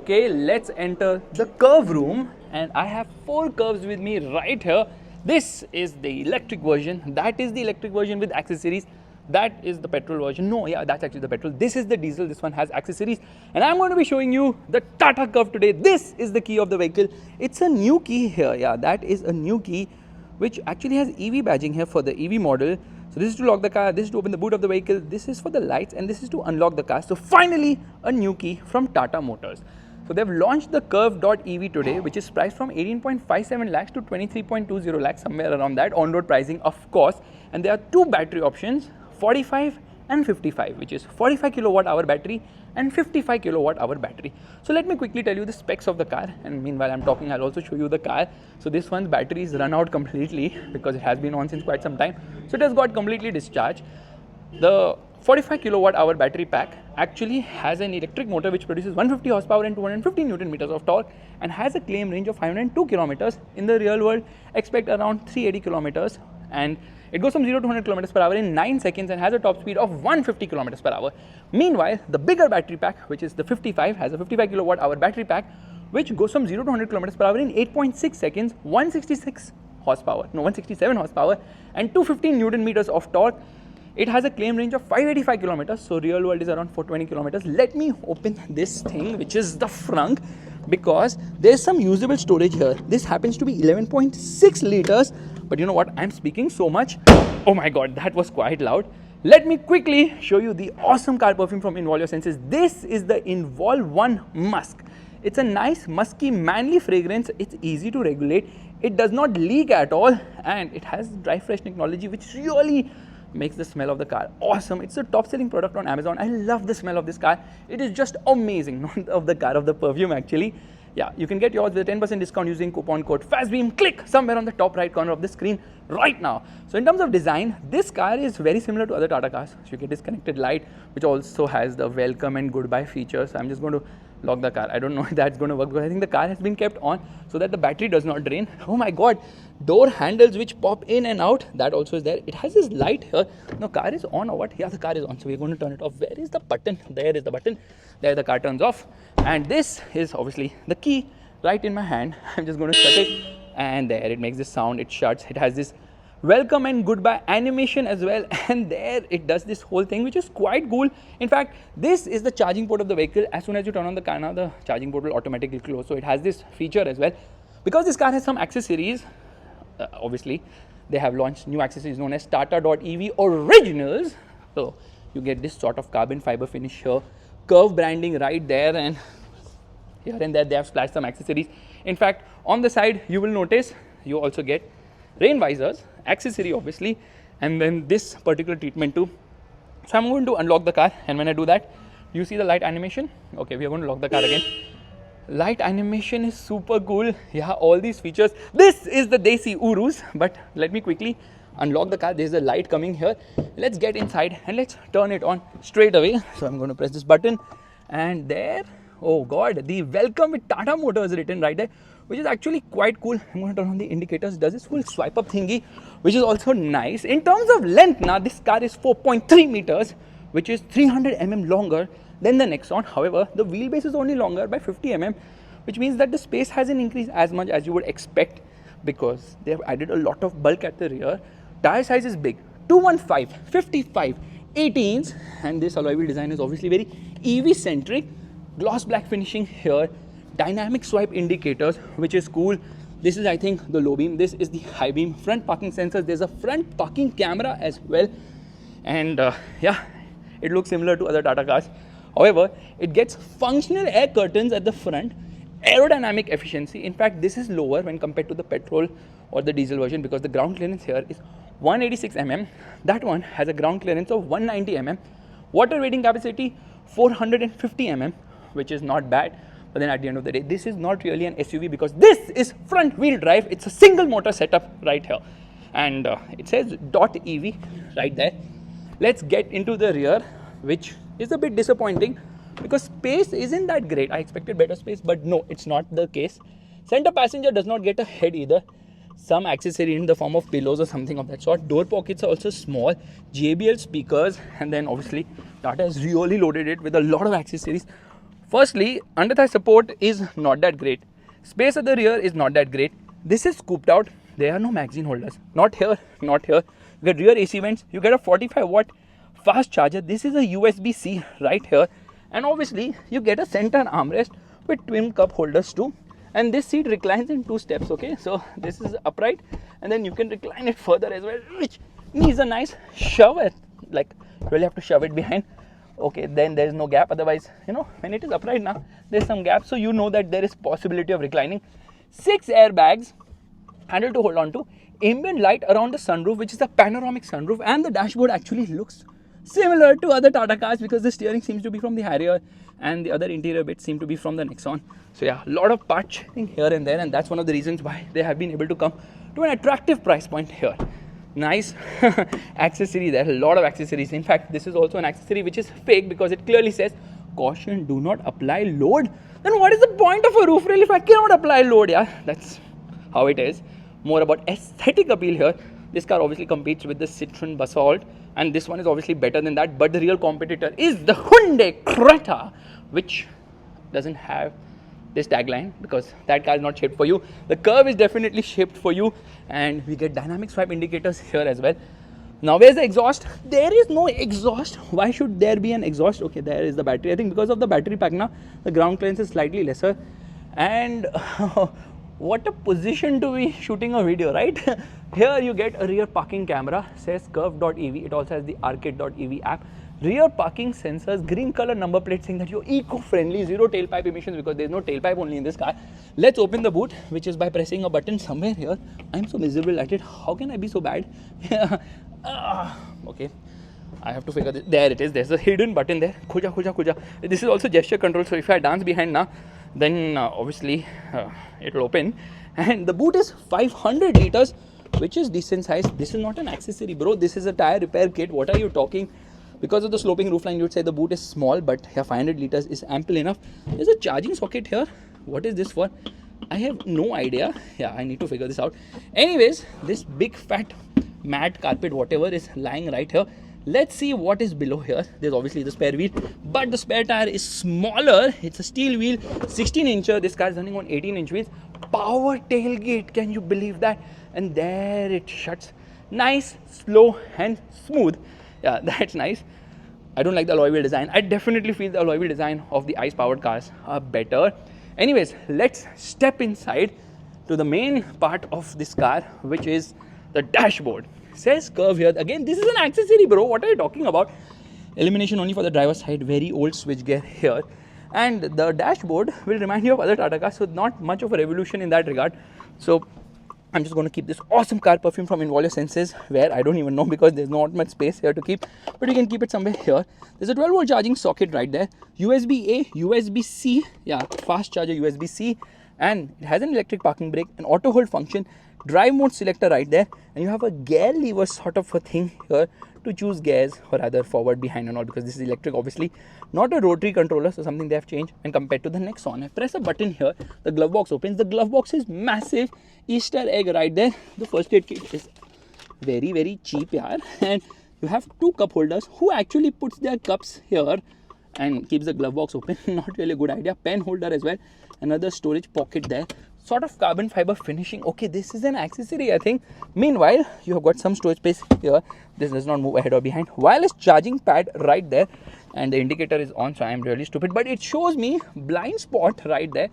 Okay, let's enter the curve room, and I have 4 curves with me right here. This is the electric version, that is the electric version with accessories, that is the petrol version. No, yeah, that's actually the petrol. This is the diesel, this one has accessories, and I'm going to be showing you the Tata Curvv today. This is the key of the vehicle. It's a new key here, yeah, that is a new key which actually has EV badging here for the EV model. So this is to lock the car, this is to open the boot of the vehicle, this is for the lights, and this is to unlock the car. So finally, a new key from Tata Motors. So they've launched the Curvv.EV today, which is priced from 18.57 lakhs to 23.20 lakhs, somewhere around that, on-road pricing of course. And there are 2 battery options, 45 and 55, which is 45 kilowatt hour battery and 55 kilowatt hour battery. So let me quickly tell you the specs of the car, and meanwhile I'm talking, I'll also show you the car. So this one's battery is run out completely because it has been on since quite some time. So it has got completely discharged. The 45 kilowatt hour battery pack actually has an electric motor which produces 150 horsepower and 250 newton meters of torque and has a claim range of 502 kilometers. In the real world, expect around 380 kilometers, and it goes from 0 to 100 kilometers per hour in 9 seconds and has a top speed of 150 kilometers per hour. Meanwhile, the bigger battery pack, which is the 55, has a 55 kilowatt hour battery pack which goes from 0 to 100 kilometers per hour in 8.6 seconds, 167 horsepower and 215 newton meters of torque. It has a claim range of 585 kilometers, so real world is around 420 kilometers. Let me open this thing, which is the frunk, because there's some usable storage here. This happens to be 11.6 liters, but you know what? I'm speaking so much. Oh my god, that was quite loud. Let me quickly show you the awesome car perfume from Involve Your Senses. This is the Involve 1 Musk. It's a nice, musky, manly fragrance. It's easy to regulate. It does not leak at all, and it has dry fresh technology, which really makes the smell of the car awesome. It's a top selling product on Amazon. I love the smell of this car. It is just amazing. Not of the car, of the perfume actually. Yeah, you can get yours with a 10% discount using coupon code FASTBEAM. Click somewhere on the top right corner of the screen right now. So in terms of design, this car is very similar to other Tata cars. So you get this connected light, which also has the welcome and goodbye features. I'm just going to lock the car. I don't know if that's going to work, because I think the car has been kept on so that the battery does not drain. Oh my god, door handles which pop in and out, that also is there. It has this light here. No, car is on or what? Yeah, the car is on, so we're going to turn it off. Where is the button? There is the button. There the car turns off, and this is obviously the key right in my hand. I'm just going to shut it, and there it makes this sound. It shuts. It has this welcome and goodbye animation as well, and there it does this whole thing, which is quite cool. In fact, this is the charging port of the vehicle. As soon as you turn on the car now, the charging port will automatically close. So it has this feature as well. Because this car has some accessories, obviously they have launched new accessories known as Tata.EV Originals. So you get this sort of carbon fiber finish here, curve branding right there, and here and there they have splashed some accessories. In fact, on the side you will notice you also get rain visors, accessory obviously, and then this particular treatment too. So I'm going to unlock the car, and when I do that, you see the light animation. Okay, we are going to lock the car again. Light animation is super cool. Yeah, all these features. This is the Desi Urus, but let me quickly unlock the car. There's a light coming here. Let's get inside and let's turn it on straight away. So I'm going to press this button, and there, oh god, the welcome with Tata Motors written right there, which is actually quite cool. I'm going to turn on the indicators. Does this full swipe up thingy, which is also nice. In terms of length, now this car is 4.3 meters, which is 300 mm longer than the Nexon. However, the wheelbase is only longer by 50 mm, which means that the space hasn't increased as much as you would expect, because they have added a lot of bulk at the rear. Tire size is big, 215, 55, 18s, and this alloy wheel design is obviously very EV centric. Gloss black finishing here, dynamic swipe indicators, which is cool. This is, I think, the low beam. This is the high beam. Front parking sensors. There's a front parking camera as well, and yeah, it looks similar to other Tata cars. However, it gets functional air curtains at the front. Aerodynamic efficiency, in fact, this is lower when compared to the petrol or the diesel version, because the ground clearance here is 186 mm. That one has a ground clearance of 190 mm. Water weighting capacity 450 mm, which is not bad. But then at the end of the day, this is not really an SUV, because this is front wheel drive. It's a single motor setup right here, and it says .EV right there. Let's get into the rear, which is a bit disappointing because space isn't that great. I expected better space, but no, it's not the case. Center passenger does not get a head either. Some accessory in the form of pillows or something of that sort. Door pockets are also small. JBL speakers, and then obviously Tata has really loaded it with a lot of accessories. Firstly, under thigh support is not that great. Space at the rear is not that great. This is scooped out. There are no magazine holders. Not here, not here. You get rear AC vents. You get a 45-watt fast charger. This is a USB-C right here. And obviously, you get a center armrest with twin cup holders too. And this seat reclines in 2 steps, okay? So this is upright, and then you can recline it further as well, which needs a nice shove. Like, you really have to shove it behind. Okay, then there is no gap. Otherwise, you know, when it is upright now, there's some gap. So you know that there is possibility of reclining. 6 airbags, handle to hold on to. Ambient light around the sunroof, which is a panoramic sunroof. And the dashboard actually looks similar to other Tata cars because the steering seems to be from the Harrier and the other interior bits seem to be from the Nexon. So yeah, a lot of patching here and there, and that's one of the reasons why they have been able to come to an attractive price point here. Nice accessory there, a lot of accessories. In fact, this is also an accessory which is fake because it clearly says caution, do not apply load. Then what is the point of a roof rail if I cannot apply load? Yeah, that's how it is. More about aesthetic appeal here. This car obviously competes with the Citroen Basalt, and this one is obviously better than that, but the real competitor is the Hyundai Creta, which doesn't have this tagline because that car is not shaped for you. The Curvv is definitely shaped for you, and we get dynamic swipe indicators here as well. Now, where's the exhaust? There is no exhaust. Why should there be an exhaust? Okay, there is the battery. I think because of the battery pack now, the ground clearance is slightly lesser. And what a position to be shooting a video, right? Here you get a rear parking camera, says curvv.ev. It also has the arcade.ev app. Rear parking sensors, green color number plate saying that you're eco-friendly, zero tailpipe emissions because there's no tailpipe only in this car. Let's open the boot, which is by pressing a button somewhere here. I'm so miserable at it. How can I be so bad? Okay, I have to figure this. There it is. There's a hidden button there. Khuja, khuja, khuja. This is also gesture control. So if I dance behind now, then obviously it will open. And the boot is 500 liters, which is decent size. This is not an accessory, bro. This is a tire repair kit. What are you talking? Because of the sloping roofline, you would say the boot is small, but here 500 liters is ample enough. There's a charging socket here. What is this for? I have no idea. Yeah, I need to figure this out. Anyways, this big fat mat carpet, whatever, is lying right here. Let's see what is below here. There's obviously the spare wheel, but the spare tire is smaller. It's a steel wheel, 16-incher. This car is running on 18-inch wheels. Power tailgate, can you believe that? And there it shuts. Nice, slow and smooth. Yeah, that's nice. I don't like the alloy wheel design. I definitely feel the alloy wheel design of the ICE-powered cars are better. Anyways, let's step inside to the main part of this car, which is the dashboard. Says Curvv here. Again, this is an accessory, bro. What are you talking about? Illumination only for the driver's side. Very old switchgear here. And the dashboard will remind you of other Tata cars, so not much of a revolution in that regard. So I'm just going to keep this awesome car perfume from Involve Your Senses, where I don't even know because there's not much space here to keep, but you can keep it somewhere here. There's a 12-volt charging socket right there, USB-A, USB-C, yeah, fast charger USB-C, and it has an electric parking brake, an auto hold function, drive mode selector right there, and you have a gear lever sort of a thing here to choose gears, or rather forward, behind and all, because this is electric obviously, not a rotary controller, so something they have changed. And compared to the Nexon, I press a button here, the glove box opens. The glove box is massive, Easter egg right there. The first aid kit is very, very cheap, yaar. And you have 2 cup holders. Who actually puts their cups here and keeps the glove box open? Not really a good idea. Pen holder as well, another storage pocket there, sort of carbon fiber finishing. Okay, this is an accessory, I think. Meanwhile, you have got some storage space here. This does not move ahead or behind. Wireless charging pad right there, and the indicator is on, so I am really stupid, but it shows me blind spot right there.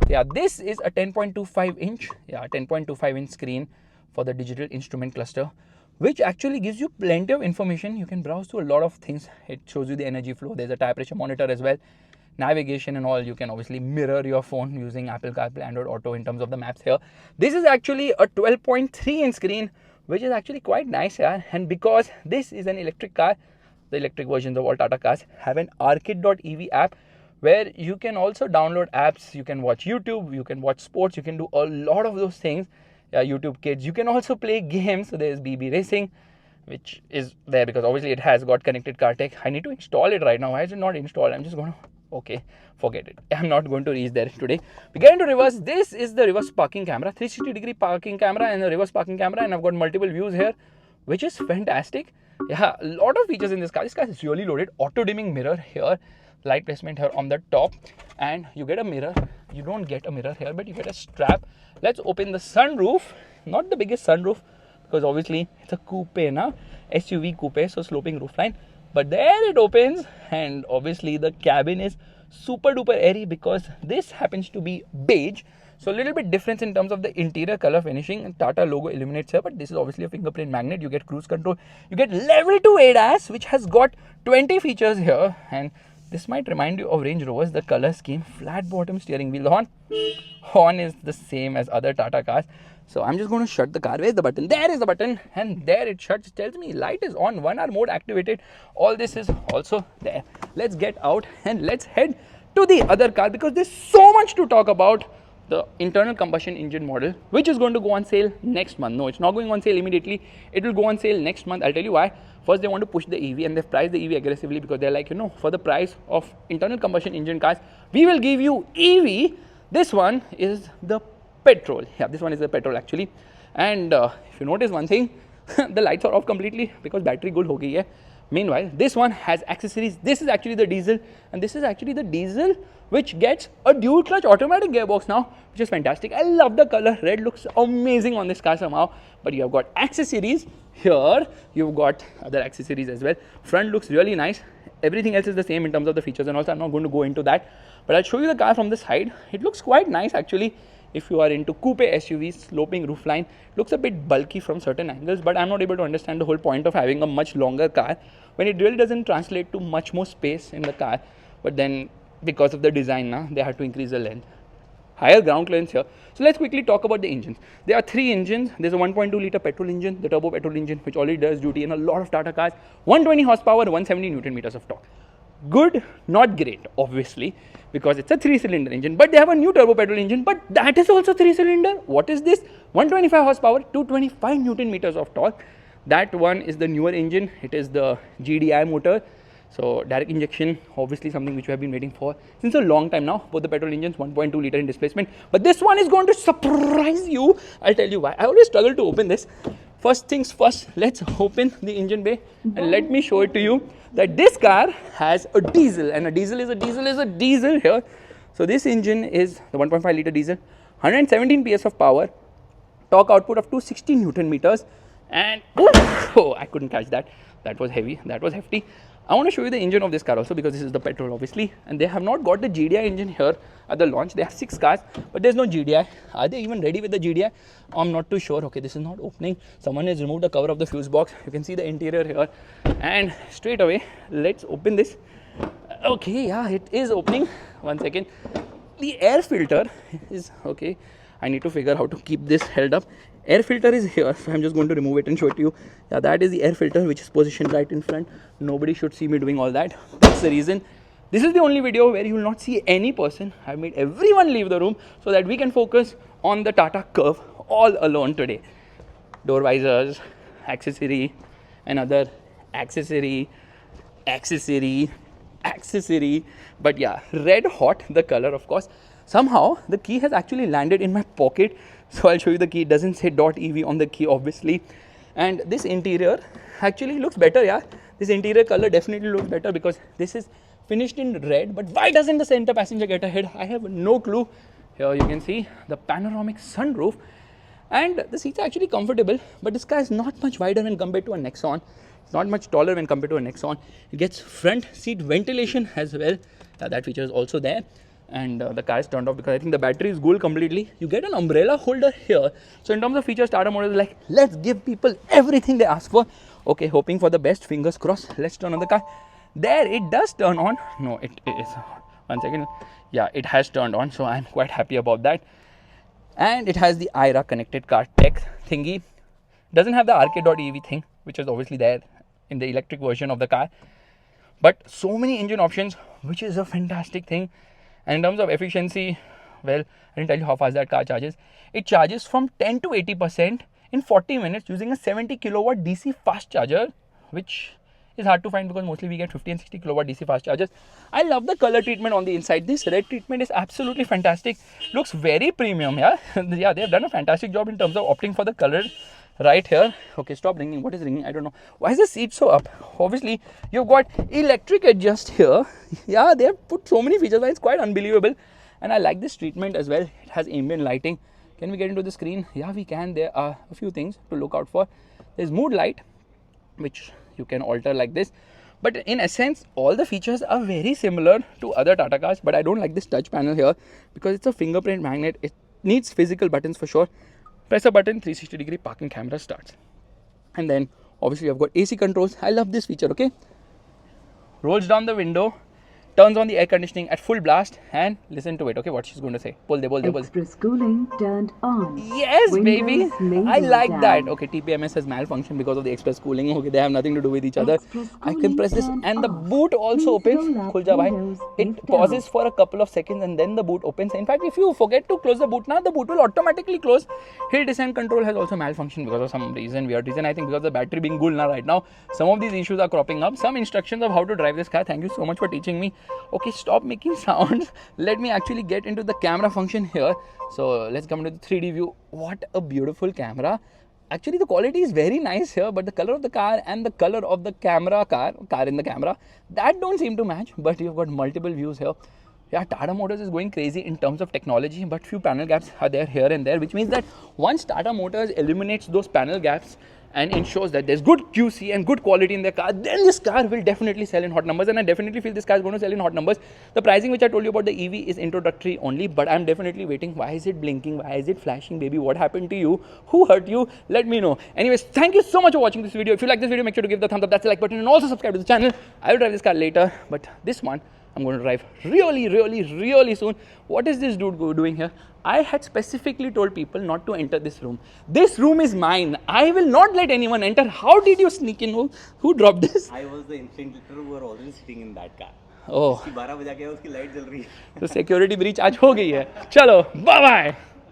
Yeah, this is a 10.25 inch, yeah, 10.25 inch screen for the digital instrument cluster, which actually gives you plenty of information. You can browse through a lot of things. It shows you the energy flow. There's a tire pressure monitor as well, navigation and all. You can obviously mirror your phone using Apple CarPlay, Android Auto in terms of the maps here. This is actually a 12.3 inch screen, which is actually quite nice, yeah. And because this is an electric car, the electric versions of all Tata cars have an arcade.ev app, where you can also download apps. You can watch YouTube, you can watch sports, you can do a lot of those things. Yeah, YouTube Kids. You can also play games. So there's BB Racing, which is there because obviously it has got connected car tech. I need to install it right now. Why is it not installed? I'm just going to, okay, forget it. I'm not going to reach there today. We get into reverse. This is the reverse parking camera, 360-degree parking camera and a reverse parking camera, and I've got multiple views here, which is fantastic. Yeah, a lot of features in this car. This car is really loaded. Auto dimming mirror here. light placement here on the top, and you get a mirror. You don't get a mirror here, but you get a strap. Let's open the sunroof. Not the biggest sunroof, because obviously it's a coupe na, SUV coupe, so sloping roofline. But there it opens, and obviously the cabin is super duper airy because this happens to be beige. So a little bit difference in terms of the interior color finishing. Tata logo illuminates here, but this is obviously a fingerprint magnet. You get cruise control. You get level 2 ADAS, which has got 20 features here. And this might remind you of Range Rovers, the color scheme. Flat bottom steering wheel. Horn is the same as other Tata cars. So I'm just going to shut the car. Where's the button? There is the button, and there it shuts. It tells me light is on, 1R mode activated. All this is also there. Let's get out and let's head to the other car, because there's so much to talk about. The internal combustion engine model, which is going to go on sale next month. No, it's not going on sale immediately. It will go on sale next month. I'll tell you why. First, they want to push the EV, and they've priced the EV aggressively because they're like, for the price of internal combustion engine cars, we will give you EV. This one is the petrol. Yeah, this one is the petrol actually. And if you notice one thing, the lights are off completely because battery good ho gayi hai. Meanwhile, this one has accessories. This is actually the diesel, and this is actually the diesel which gets a dual clutch automatic gearbox now, which is fantastic. I love the color. Red looks amazing on this car somehow. But you have got accessories here. You've got other accessories as well. Front looks really nice. Everything else is the same in terms of the features, and also I'm not going to go into that. But I'll show you the car from the side. It looks quite nice actually. If you are into coupe SUVs, sloping roofline, looks a bit bulky from certain angles, but I'm not able to understand the whole point of having a much longer car when it really doesn't translate to much more space in the car. But then because of the design, they had to increase the length. Higher ground clearance here. So let's quickly talk about the engines. There are 3 engines. There's a 1.2 liter petrol engine, the turbo petrol engine, which already does duty in a lot of Tata cars. 120 horsepower, 170 Newton meters of torque. Good, not great, obviously, because it's a 3-cylinder engine. But they have a new turbo petrol engine, but that is also 3-cylinder. What is this? 125 horsepower, 225 Newton meters of torque. That one is the newer engine. It is the GDI motor. So direct injection, obviously something which we have been waiting for since a long time now. Both the petrol engines, 1.2 liter in displacement. But this one is going to surprise you. I'll tell you why. I always struggle to open this. First things first, let's open the engine bay and let me show it to you that this car has a diesel, and a diesel is a diesel here. So this engine is the 1.5 liter diesel, 117 PS of power, torque output of 260 Newton meters, and oh, I couldn't catch that. That was heavy, that was hefty. I want to show you the engine of this car also, because this is the petrol obviously, and they have not got the GDI engine here at the launch. They have 6 cars, but there's no GDI. Are they even ready with the GDI? I'm not too sure. Okay, this is not opening. Someone has removed the cover of the fuse box. You can see the interior here, and straight away, let's open this. Okay, yeah, it is opening. 1 second. The air filter is okay. I need to figure out how to keep this held up. Air filter is here, so I'm just going to remove it and show it to you. Yeah, that is the air filter, which is positioned right in front. Nobody should see me doing all that. That's the reason. This is the only video where you will not see any person. I've made everyone leave the room so that we can focus on the Tata Curvv all alone today. Door visors, accessory, another accessory. But yeah, red hot, the color of course. Somehow the key has actually landed in my pocket. So I'll show you the key. It doesn't say .ev on the key obviously. And this interior actually looks better, yeah. This interior color definitely looks better because this is finished in red. But why doesn't the center passenger get ahead? I have no clue. Here you can see the panoramic sunroof, and the seats are actually comfortable, but this car is not much wider when compared to a Nexon. It's not much taller when compared to a Nexon. It gets front seat ventilation as well. That feature is also there. And the car is turned off because I think the battery is cool completely. You get an umbrella holder here. So in terms of features, Tata Motors is like, let's give people everything they ask for. Okay, hoping for the best, fingers crossed. Let's turn on the car. There, it does turn on. No, it is. 1 second. Yeah, it has turned on, so I'm quite happy about that. And it has the IRA connected car tech thingy. Doesn't have the arcade.ev thing, which is obviously there in the electric version of the car. But so many engine options, which is a fantastic thing. And in terms of efficiency, well, I didn't tell you how fast that car charges. It charges from 10 to 80% in 40 minutes using a 70 kilowatt DC fast charger, which is hard to find because mostly we get 50 and 60 kilowatt DC fast chargers. I love the color treatment on the inside. This red treatment is absolutely fantastic. Looks very premium, yeah. Yeah, they have done a fantastic job in terms of opting for the color right here. Okay, stop ringing. What is ringing? I don't know. Why is the seat so up? Obviously, you've got electric adjust here. Yeah, they have put so many features. It's quite unbelievable. And I like this treatment as well. It has ambient lighting. Can we get into the screen? Yeah, we can. There are a few things to look out for. There's mood light, which you can alter like this. But in essence, all the features are very similar to other Tata cars. But I don't like this touch panel here because it's a fingerprint magnet. It needs physical buttons for sure. Press a button, 360-degree parking camera starts. And then obviously I've got AC controls. I love this feature, okay? Rolls down the window, turns on the air conditioning at full blast, and listen to it, okay? What she's going to say. Bol de, bol de, bol de. Express cooling turned on. Yes, baby. Windows I like down. that. Okay, TPMS has malfunctioned because of the express cooling. Okay, they have nothing to do with each other. Express I can cooling press this, turned and the off. boot also Please opens. roll up Khul ja bhai. windows It if pauses down. for a couple of seconds, and then the boot opens. In fact, if you forget to close the boot now, the boot will automatically close. Hill descent control has also malfunctioned because of some reason, weird reason. I think because the battery being cool now right now. Some of these issues are cropping up. Some instructions of how to drive this car. Thank you so much for teaching me. Okay, stop making sounds. Let me actually get into the camera function here. So let's come to the 3D view. What a beautiful camera. Actually, the quality is very nice here, but the color of the car and the color of the car in the camera, that don't seem to match. But you've got multiple views here. Yeah, Tata Motors is going crazy in terms of technology, but few panel gaps are there here and there, which means that once Tata Motors eliminates those panel gaps and ensures that there's good QC and good quality in their car, then this car will definitely sell in hot numbers. And I definitely feel this car is going to sell in hot numbers. The pricing which I told you about the EV is introductory only, but I'm definitely waiting. Why is it blinking? Why is it flashing, baby? What happened to you? Who hurt you? Let me know. Anyways, thank you so much for watching this video. If you like this video, make sure to give the thumbs up, that's the like button, and also subscribe to the channel. I will drive this car later, but this one I'm going to drive really soon. What is this dude doing here? I had specifically told people not to enter this room. This room is mine. I will not let anyone enter. How did you sneak in? Who dropped this? I was the instant litter who were already sitting in that car. Oh, उसकी 12 बजा के उसकी light जल रही है. तो security breach आज हो गई है. चलो, बाय बाय.